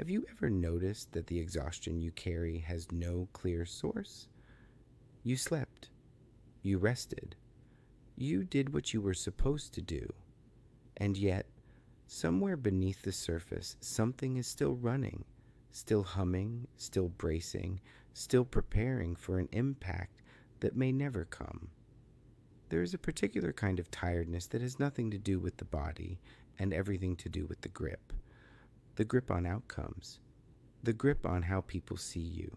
Have you ever noticed that the exhaustion you carry has no clear source? You slept, you rested, you did what you were supposed to do, and yet, somewhere beneath the surface, something is still running, still humming, still bracing, still preparing for an impact that may never come. There is a particular kind of tiredness that has nothing to do with the body and everything to do with the grip on outcomes, the grip on how people see you,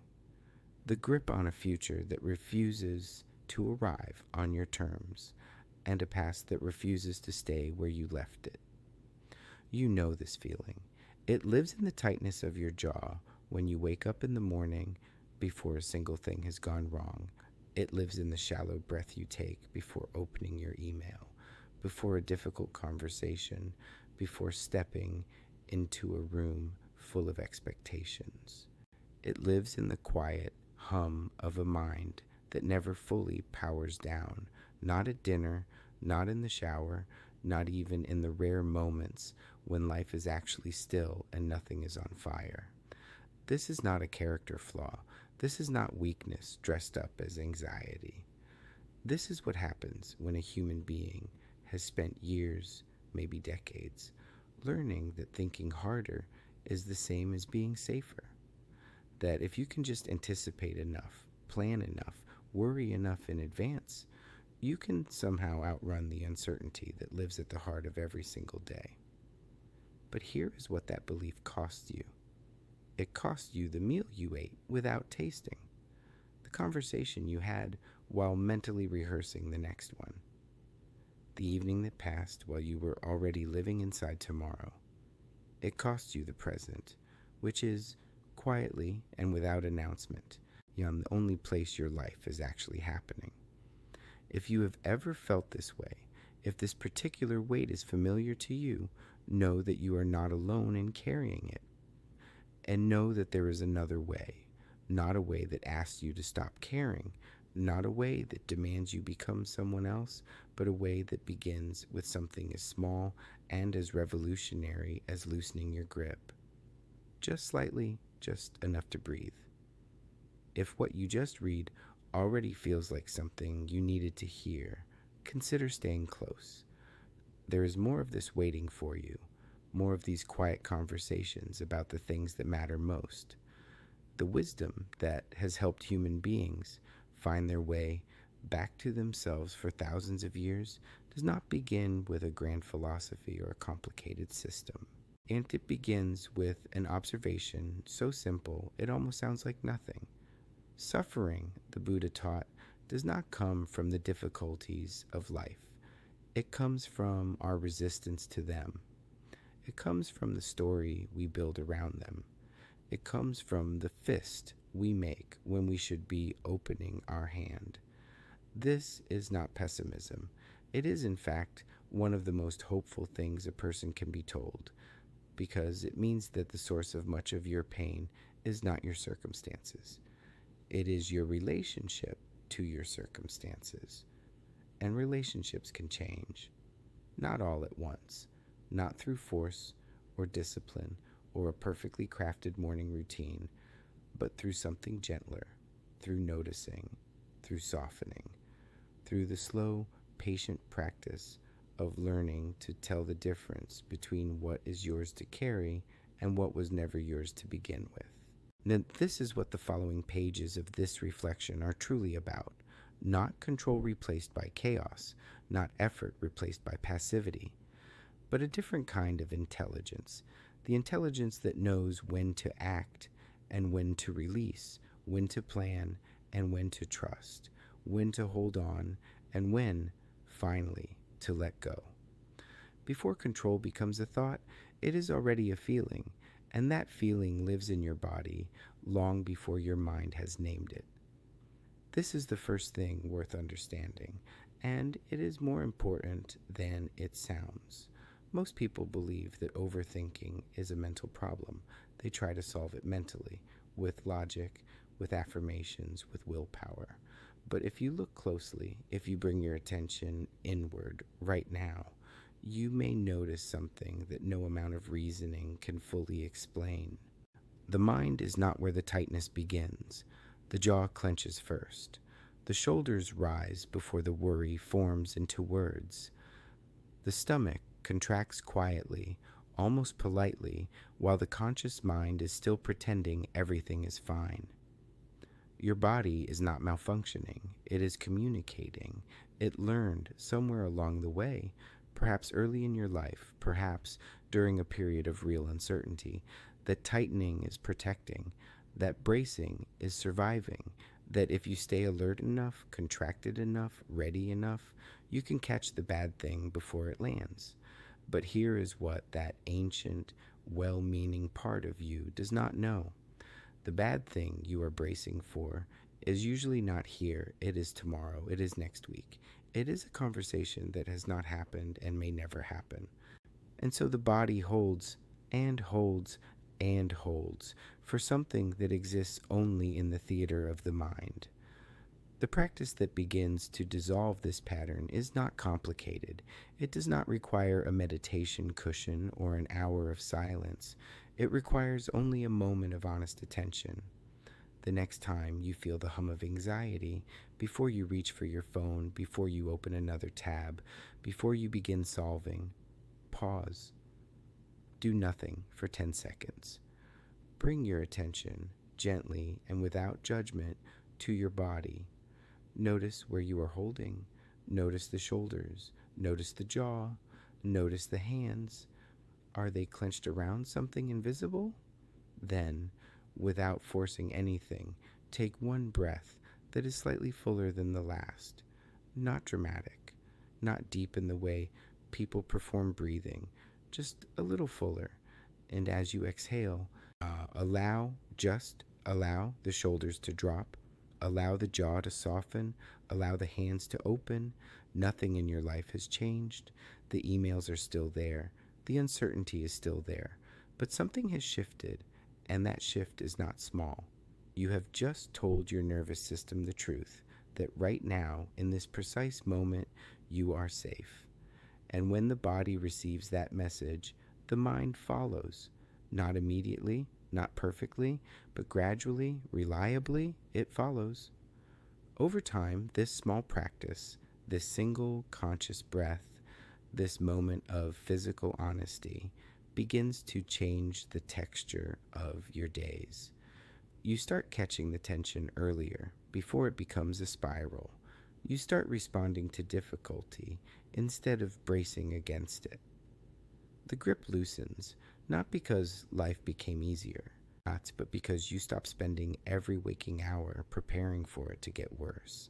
the grip on a future that refuses to arrive on your terms, and a past that refuses to stay where you left it. You know this feeling. It lives in the tightness of your jaw when you wake up in the morning before a single thing has gone wrong. It lives in the shallow breath you take before opening your email, before a difficult conversation, before stepping into a room full of expectations. It lives in the quiet hum of a mind that never fully powers down, not at dinner, not in the shower, not even in the rare moments when life is actually still and nothing is on fire. This is not a character flaw. This is not weakness dressed up as anxiety. This is what happens when a human being has spent years, maybe decades, learning that thinking harder is the same as being safer. That if you can just anticipate enough, plan enough, worry enough in advance, you can somehow outrun the uncertainty that lives at the heart of every single day. But here is what that belief costs you. It costs you the meal you ate without tasting, the conversation you had while mentally rehearsing the next one, the evening that passed while you were already living inside tomorrow. It costs you the present, which is, quietly and without announcement, the only place your life is actually happening. If you have ever felt this way, if this particular weight is familiar to you, know that you are not alone in carrying it. And know that there is another way, not a way that asks you to stop caring, not a way that demands you become someone else, but a way that begins with something as small and as revolutionary as loosening your grip. Just slightly, just enough to breathe. If what you just read already feels like something you needed to hear, consider staying close. There is more of this waiting for you, more of these quiet conversations about the things that matter most. The wisdom that has helped human beings find their way back to themselves for thousands of years does not begin with a grand philosophy or a complicated system. And it begins with an observation so simple it almost sounds like nothing. Suffering, the Buddha taught, does not come from the difficulties of life. It comes from our resistance to them. It comes from the story we build around them. It comes from the fist we make when we should be opening our hand. This is not pessimism. It is, in fact, one of the most hopeful things a person can be told, because it means that the source of much of your pain is not your circumstances. It is your relationship to your circumstances. And relationships can change. Not all at once. Not through force or discipline or a perfectly crafted morning routine, but through something gentler, through noticing, through softening, through the slow, patient practice of learning to tell the difference between what is yours to carry and what was never yours to begin with. Now, this is what the following pages of this reflection are truly about. Not control replaced by chaos, not effort replaced by passivity, but a different kind of intelligence. The intelligence that knows when to act and when to release, when to plan and when to trust, when to hold on and when, finally, to let go. Before control becomes a thought, it is already a feeling, and that feeling lives in your body long before your mind has named it. This is the first thing worth understanding, and it is more important than it sounds. Most people believe that overthinking is a mental problem. They try to solve it mentally, with logic, with affirmations, with willpower. But if you look closely, if you bring your attention inward right now, you may notice something that no amount of reasoning can fully explain. The mind is not where the tightness begins. The jaw clenches first. The shoulders rise before the worry forms into words. The stomach contracts quietly, almost politely, while the conscious mind is still pretending everything is fine. Your body is not malfunctioning, it is communicating. It learned somewhere along the way, perhaps early in your life, perhaps during a period of real uncertainty, that tightening is protecting, that bracing is surviving, that if you stay alert enough, contracted enough, ready enough, you can catch the bad thing before it lands. But here is what that ancient, well meaning part of you does not know. The bad thing you are bracing for is usually not here, it is tomorrow, it is next week. It is a conversation that has not happened and may never happen. And so the body holds and holds and holds for something that exists only in the theater of the mind. The practice that begins to dissolve this pattern is not complicated. It does not require a meditation cushion or an hour of silence. It requires only a moment of honest attention. The next time you feel the hum of anxiety, before you reach for your phone, before you open another tab, before you begin solving, pause. Do nothing for 10 seconds. Bring your attention gently and without judgment to your body. Notice where you are holding. Notice the shoulders. Notice the jaw. Notice the hands. Are they clenched around something invisible? Then, without forcing anything, take one breath that is slightly fuller than the last. Not dramatic, not deep in the way people perform breathing, just a little fuller. And as you exhale, allow the shoulders to drop. Allow the jaw to soften. Allow the hands to open. Nothing in your life has changed. The emails are still there. The uncertainty is still there. But something has shifted, and that shift is not small. You have just told your nervous system the truth, that right now, in this precise moment, you are safe. And when the body receives that message, the mind follows. Not immediately, not perfectly, but gradually, reliably, it follows. Over time, this small practice, this single conscious breath, this moment of physical honesty begins to change the texture of your days. You start catching the tension earlier, before it becomes a spiral. You start responding to difficulty instead of bracing against it. The grip loosens, not because life became easier, but because you stop spending every waking hour preparing for it to get worse.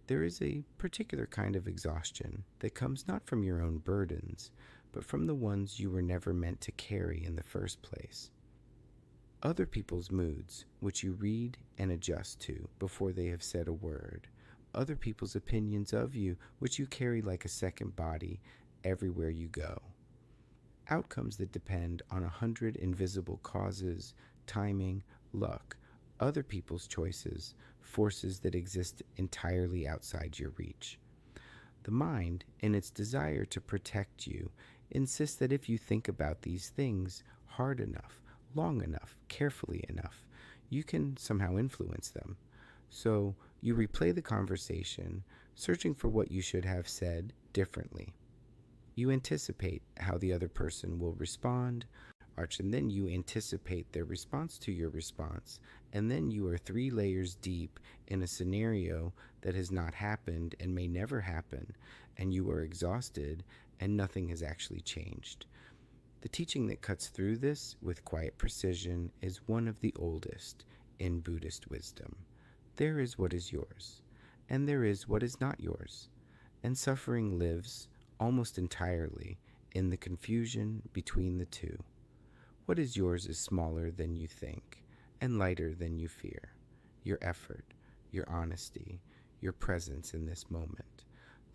There is a particular kind of exhaustion that comes not from your own burdens, but from the ones you were never meant to carry in the first place. Other people's moods, which you read and adjust to before they have said a word. Other people's opinions of you, which you carry like a second body everywhere you go. Outcomes that depend on 100 invisible causes, timing, luck, other people's choices, forces that exist entirely outside your reach. The mind, in its desire to protect you, insists that if you think about these things hard enough, long enough, carefully enough, you can somehow influence them. So you replay the conversation, searching for what you should have said differently. You anticipate how the other person will respond, and then you anticipate their response to your response, and then you are 3 layers deep in a scenario that has not happened and may never happen, and you are exhausted and nothing has actually changed. The teaching that cuts through this with quiet precision is one of the oldest in Buddhist wisdom. There is what is yours, and there is what is not yours, and suffering lives almost entirely in the confusion between the two. What is yours is smaller than you think and lighter than you fear. Your effort, your honesty, your presence in this moment,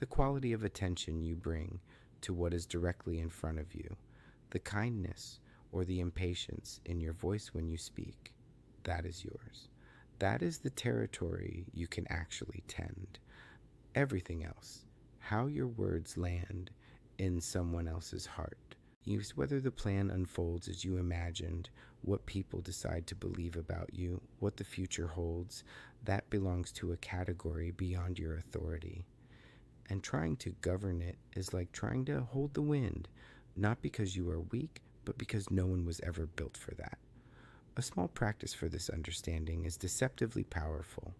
the quality of attention you bring to what is directly in front of you, the kindness or the impatience in your voice when you speak, that is yours. That is the territory you can actually tend. Everything else, how your words land in someone else's heart, Whether the plan unfolds as you imagined, what people decide to believe about you, what the future holds, that belongs to a category beyond your authority. And trying to govern it is like trying to hold the wind, not because you are weak, but because no one was ever built for that. A small practice for this understanding is deceptively powerful.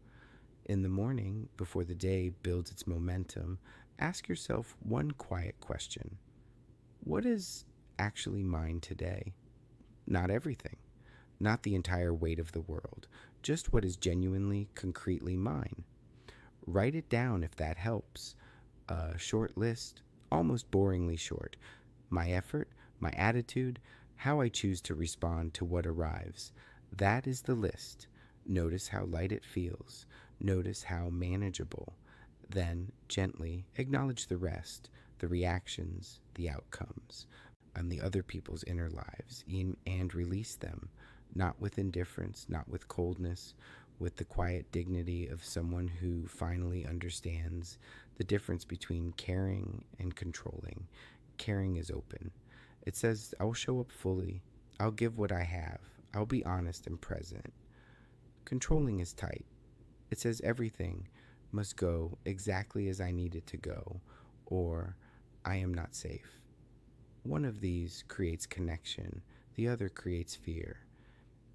In the morning, before the day builds its momentum, ask yourself one quiet question. What is actually mine today? Not everything, not the entire weight of the world, just what is genuinely, concretely mine. Write it down if that helps. A short list, almost boringly short. My effort, my attitude, how I choose to respond to what arrives. That is the list. Notice how light it feels. Notice how manageable. Then, gently acknowledge the rest, the reactions, the outcomes, and the other people's inner lives, and release them, not with indifference, not with coldness, with the quiet dignity of someone who finally understands the difference between caring and controlling. Caring is open. It says, I'll show up fully. I'll give what I have. I'll be honest and present. Controlling is tight. It says everything must go exactly as I need it to go, or I am not safe. One of these creates connection, the other creates fear.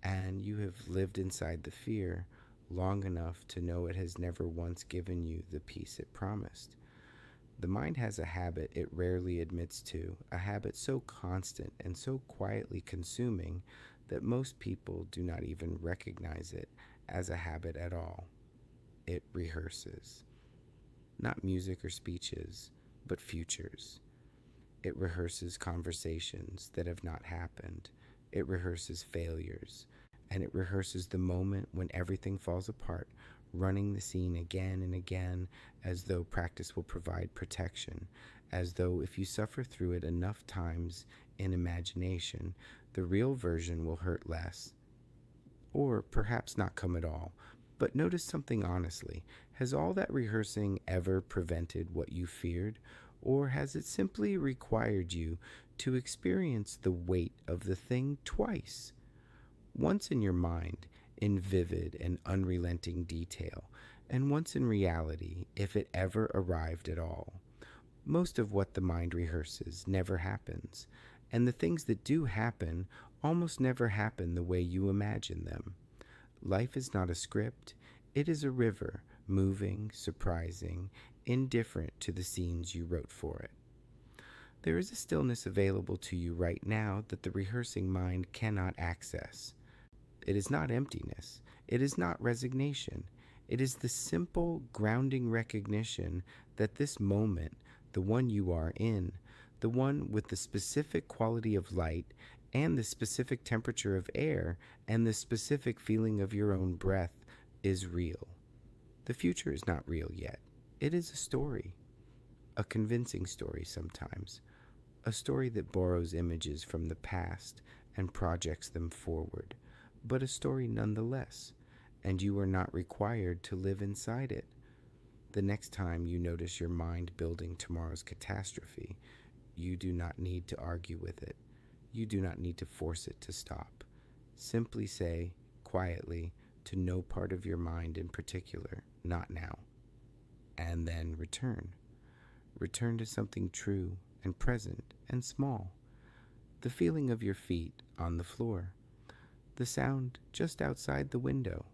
And you have lived inside the fear long enough to know it has never once given you the peace it promised. The mind has a habit it rarely admits to, a habit so constant and so quietly consuming that most people do not even recognize it as a habit at all. It rehearses. Not music or speeches, but futures. It rehearses conversations that have not happened. It rehearses failures. And it rehearses the moment when everything falls apart, running the scene again and again, as though practice will provide protection, as though if you suffer through it enough times in imagination, the real version will hurt less, or perhaps not come at all. But notice something honestly. Has all that rehearsing ever prevented what you feared, or has it simply required you to experience the weight of the thing twice? Once in your mind, in vivid and unrelenting detail, and once in reality, if it ever arrived at all. Most of what the mind rehearses never happens, and the things that do happen almost never happen the way you imagine them. Life is not a script, it is a river, moving, surprising, indifferent to the scenes you wrote for it. There is a stillness available to you right now that the rehearsing mind cannot access. It is not emptiness. It is not resignation. It is the simple, grounding recognition that this moment, the one you are in, the one with the specific quality of light and the specific temperature of air and the specific feeling of your own breath, is real. The future is not real yet. It is a story. A convincing story sometimes. A story that borrows images from the past and projects them forward. But a story nonetheless, and you are not required to live inside it. The next time you notice your mind building tomorrow's catastrophe, you do not need to argue with it. You do not need to force it to stop. Simply say, quietly, to no part of your mind in particular, not now. And then return. Return to something true and present and small. The feeling of your feet on the floor. The sound just outside the window,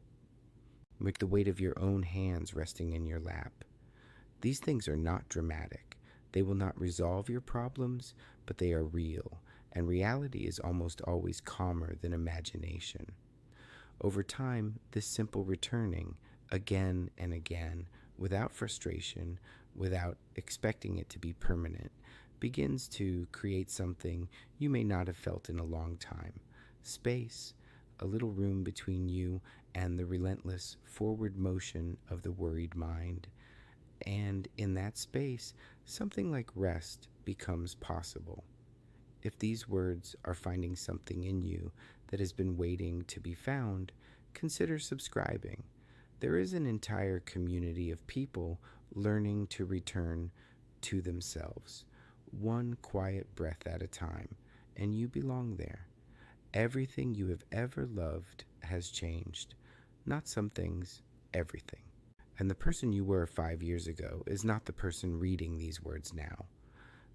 with the weight of your own hands resting in your lap. These things are not dramatic. They will not resolve your problems, but they are real, and reality is almost always calmer than imagination. Over time, this simple returning, again and again, without frustration, without expecting it to be permanent, begins to create something you may not have felt in a long time. Space, a little room between you and the relentless forward motion of the worried mind. And in that space, something like rest becomes possible. If these words are finding something in you that has been waiting to be found, consider subscribing. There is an entire community of people learning to return to themselves, one quiet breath at a time. and you belong there. Everything you have ever loved has changed. Not some things, everything. And the person you were 5 years ago is not the person reading these words now.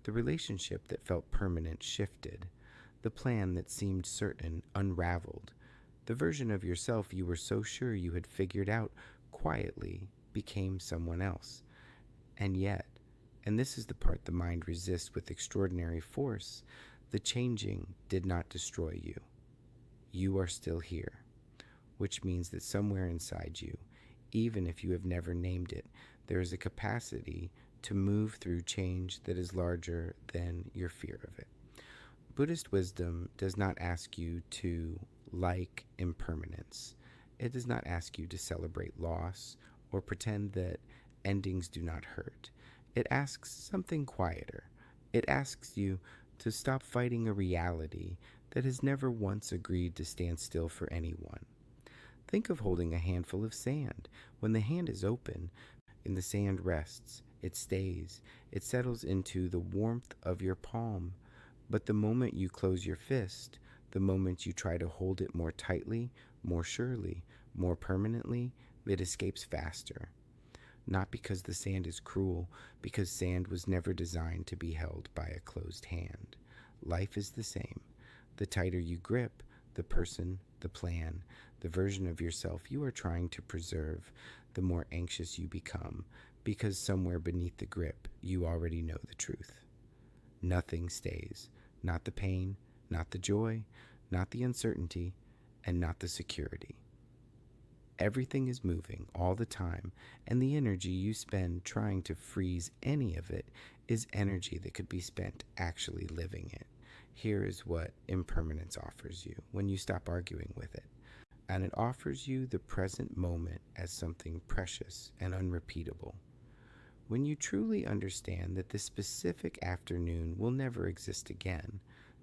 The relationship that felt permanent shifted. The plan that seemed certain unraveled. The version of yourself you were so sure you had figured out quietly became someone else. And yet, and this is the part the mind resists with extraordinary force, the changing did not destroy you. You are still here, which means that somewhere inside you, even if you have never named it, there is a capacity to move through change that is larger than your fear of it. Buddhist wisdom does not ask you to like impermanence. It does not ask you to celebrate loss or pretend that endings do not hurt. It asks something quieter. It asks you to stop fighting a reality that has never once agreed to stand still for anyone. Think of holding a handful of sand. When the hand is open and the sand rests, it stays. It settles into the warmth of your palm. But the moment you close your fist, the moment you try to hold it more tightly, more surely, more permanently, it escapes faster. Not because the sand is cruel, because sand was never designed to be held by a closed hand. Life is the same. The tighter you grip, the person, the plan, the version of yourself you are trying to preserve, the more anxious you become, because somewhere beneath the grip, you already know the truth. Nothing stays. Not the pain, not the joy, not the uncertainty, and not the security. Everything is moving all the time, and the energy you spend trying to freeze any of it is energy that could be spent actually living it. Here is what impermanence offers you when you stop arguing with it. And it offers you the present moment as something precious and unrepeatable. When you truly understand that this specific afternoon will never exist again,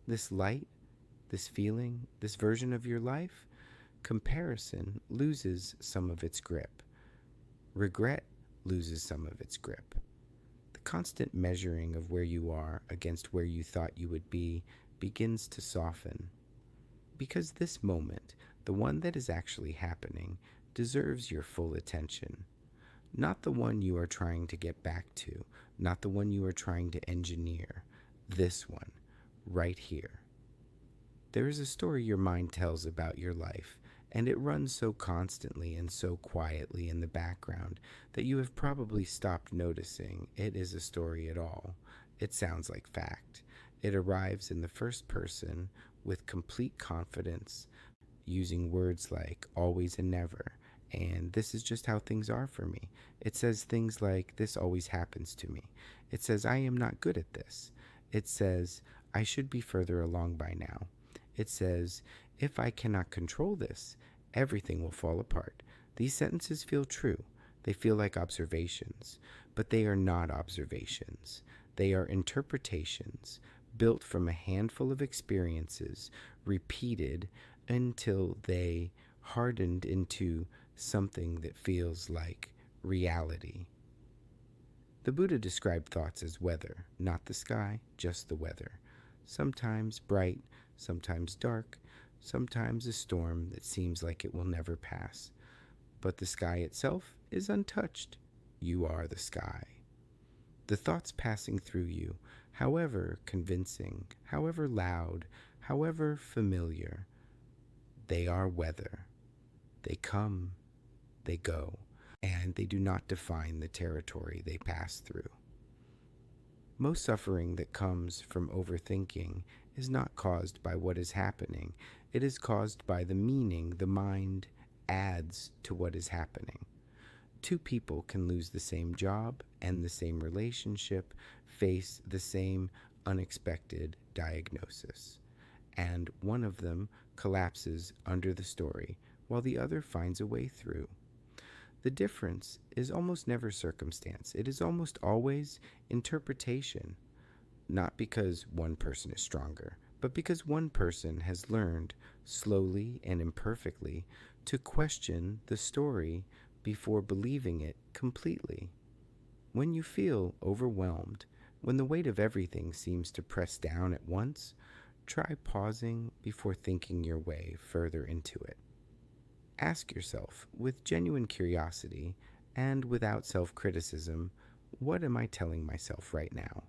this light, this feeling, this version of your life, comparison loses some of its grip. Regret loses some of its grip. The constant measuring of where you are against where you thought you would be begins to soften. Because this moment, the one that is actually happening, deserves your full attention. Not the one you are trying to get back to, not the one you are trying to engineer. This one, right here. There is a story your mind tells about your life, and it runs so constantly and so quietly in the background that you have probably stopped noticing it is a story at all. It sounds like fact. It arrives in the first person with complete confidence, using words like always and never, and this is just how things are for me. It says things like, this always happens to me. It says, I am not good at this. It says, I should be further along by now. It says, if I cannot control this, everything will fall apart. These sentences feel true. They feel like observations, but they are not observations. They are interpretations built from a handful of experiences, repeated until they hardened into something that feels like reality. The Buddha described thoughts as weather, not the sky, just the weather. Sometimes bright, sometimes dark, sometimes a storm that seems like it will never pass. But the sky itself is untouched. You are the sky. The thoughts passing through you, however convincing, however loud, however familiar, they are weather. They come, they go, and they do not define the territory they pass through. Most suffering that comes from overthinking is not caused by what is happening. It is caused by the meaning the mind adds to what is happening. Two people can lose the same job and the same relationship, face the same unexpected diagnosis, and one of them collapses under the story while the other finds a way through. The difference is almost never circumstance. It is almost always interpretation, not because one person is stronger, but because one person has learned, slowly and imperfectly, to question the story before believing it completely. When you feel overwhelmed, when the weight of everything seems to press down at once, Try pausing before thinking your way further into it. Ask yourself, with genuine curiosity and without self criticism, what am I telling myself right now?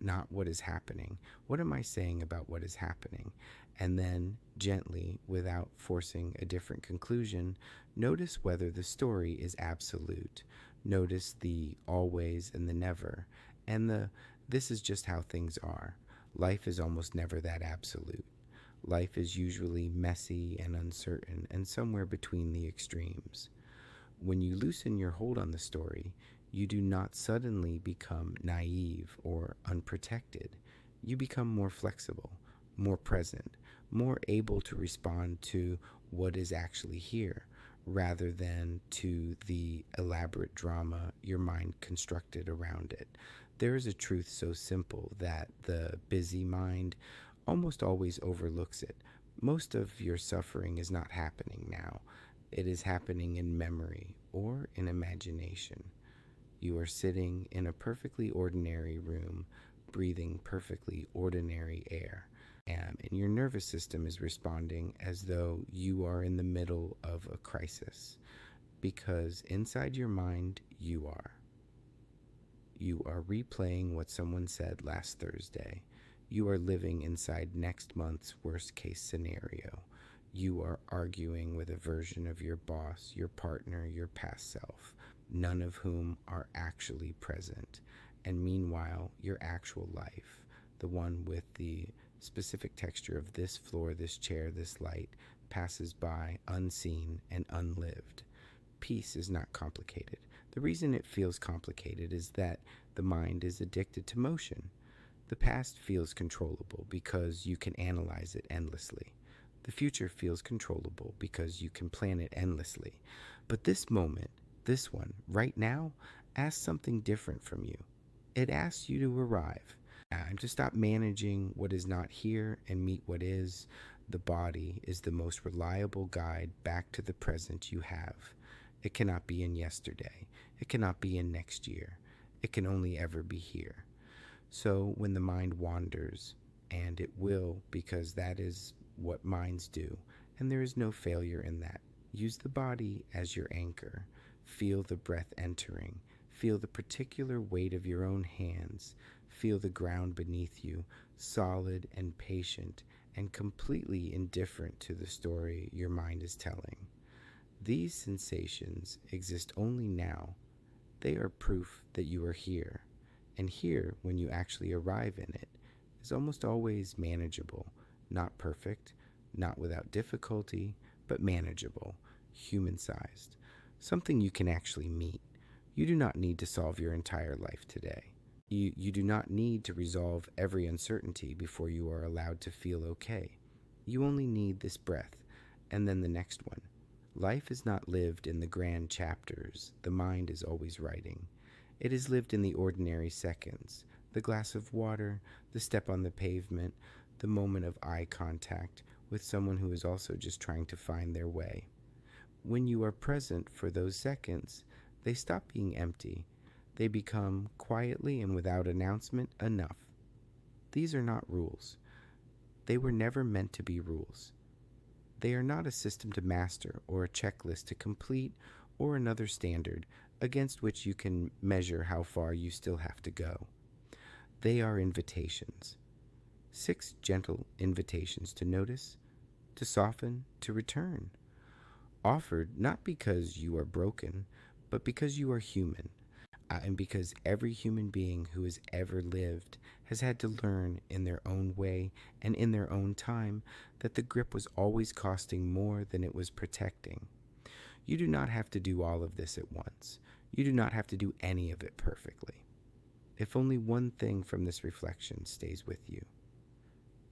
Not what is happening. What am I saying about what is happening? And then, gently, without forcing a different conclusion, notice whether the story is absolute. Notice the always and the never, and the this is just how things are. Life is almost never that absolute. Life is usually messy and uncertain, and somewhere between the extremes. When you loosen your hold on the story, you do not suddenly become naive or unprotected. You become more flexible, more present, more able to respond to what is actually here rather than to the elaborate drama your mind constructed around it. There is a truth so simple that the busy mind almost always overlooks it. Most of your suffering is not happening now. It is happening in memory or in imagination. You are sitting in a perfectly ordinary room, breathing perfectly ordinary air, and your nervous system is responding as though you are in the middle of a crisis, because inside your mind, you are. You are replaying what someone said last Thursday. You are living inside next month's worst case scenario. You are arguing with a version of your boss, your partner, your past self, none of whom are actually present. And meanwhile, your actual life, the one with the specific texture of this floor, this chair, this light, passes by unseen and unlived. Peace is not complicated. The reason it feels complicated is that the mind is addicted to motion. The past feels controllable because you can analyze it endlessly. The future feels controllable because you can plan it endlessly. But this moment, this one, right now, asks something different from you. It asks you to arrive, and to stop managing what is not here and meet what is. The body is the most reliable guide back to the present you have. It cannot be in yesterday. It cannot be in next year. It can only ever be here. So when the mind wanders, and it will, because that is what minds do, and there is no failure in that, use the body as your anchor. Feel the breath entering. Feel the particular weight of your own hands. Feel the ground beneath you, solid and patient, and completely indifferent to the story your mind is telling. These sensations exist only now. They are proof that you are here. And here, when you actually arrive in it, is almost always manageable. Not perfect, not without difficulty, but manageable, human-sized. Something you can actually meet. You do not need to solve your entire life today. You do not need to resolve every uncertainty before you are allowed to feel okay. You only need this breath, and then the next one. Life is not lived in the grand chapters the mind is always writing. It is lived in the ordinary seconds, the glass of water, the step on the pavement, the moment of eye contact with someone who is also just trying to find their way. When you are present for those seconds, they stop being empty. They become, quietly and without announcement, enough. These are not rules. They were never meant to be rules. They are not a system to master or a checklist to complete or another standard against which you can measure how far you still have to go. They are invitations. 6 gentle invitations to notice, to soften, to return. Offered not because you are broken, but because you are human. And because every human being who has ever lived has had to learn in their own way and in their own time that the grip was always costing more than it was protecting. You do not have to do all of this at once. You do not have to do any of it perfectly. If only one thing from this reflection stays with you,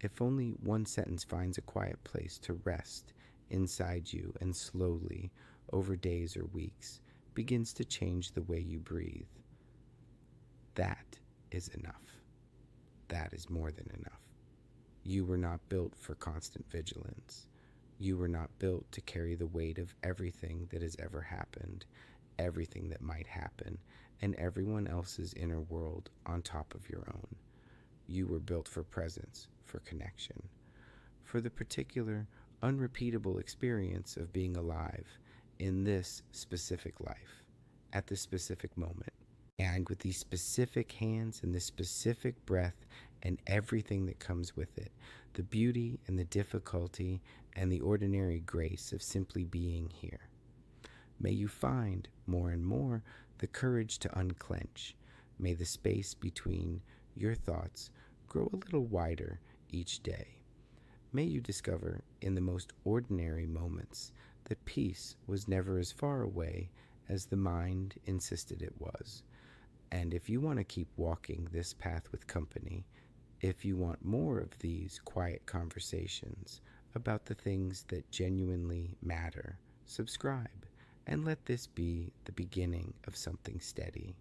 if only one sentence finds a quiet place to rest inside you and slowly, over days or weeks, begins to change the way you breathe, that is enough. That is more than enough. You were not built for constant vigilance. You were not built to carry the weight of everything that has ever happened, everything that might happen, and everyone else's inner world on top of your own. You were built for presence, for connection, for the particular, unrepeatable experience of being alive in this specific life, at this specific moment. And with these specific hands and this specific breath and everything that comes with it, the beauty and the difficulty and the ordinary grace of simply being here. May you find more and more the courage to unclench. May the space between your thoughts grow a little wider each day. May you discover in the most ordinary moments that peace was never as far away as the mind insisted it was. And if you want to keep walking this path with company, if you want more of these quiet conversations about the things that genuinely matter, subscribe and let this be the beginning of something steady.